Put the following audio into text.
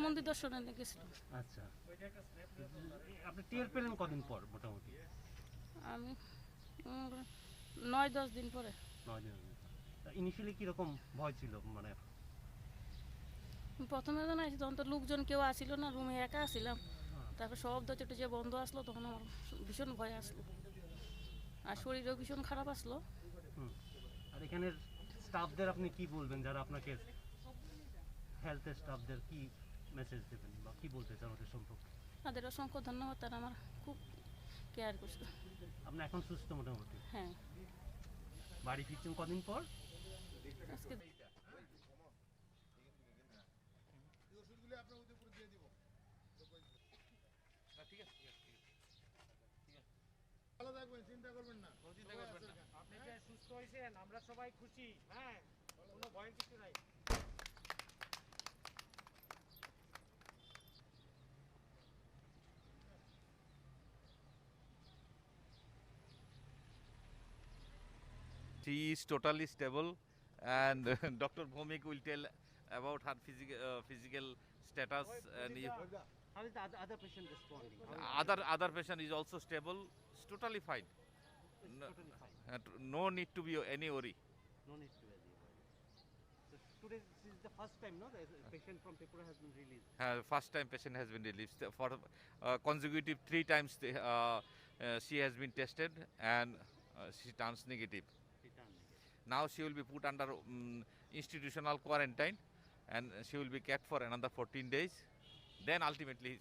মন্দির দর্শনে গেছিলাম। আচ্ছা, আপনি টের পেলেন কদিন পর মোটামুটি? আমি 9-10 দিন পরে। 9 দিন। ইনিশিয়ালি কিরকম ভয় ছিল, মানে? প্রথমে যখন আসি তখন তো লোকজন কেউ আসিল না, রুমে একা আসিলাম। তারপর সব দরজাটা যে বন্ধ আসলো তখন আমার ভীষণ ভয় আসলো, আর শরীরও ভীষণ খারাপ আসলো। আর এখানের স্টাফদের আপনি কি বলবেন, যারা আপনাকে হেলথের স্টাফদের কি মেসেজ দেবেন বা কি বলতে চান ওদের সম্পর্কে? তাদের অসংখ্য ধন্যবাদ, তারা আমার খুব কেয়ার করছে। আপনি এখন সুস্থ মোটামুটি? হ্যাঁ, বাড়ি ফিরছেন কদিন পর? আজকে ভালো থাকবেন, চিন্তা করবেন না। আপনি যে সুস্থ হয়েছেন আমরা সবাই খুশি। হ্যাঁ, কোনো ভয়ের কিছু নাই। She is totally stable, and Dr. Bhomik will tell about her physical status, and How is the other patient responding? other patient is also stable. It's totally fine. No, Totally fine. no need to be any worry. No need to worry. So today this is the first time, no, the patient from Tripura has been released. First time patient has been released. For consecutive 3 times she has been tested, and she turns negative. Return. Now she will be put under institutional quarantine, and she will be kept for another 14 days. Then ultimately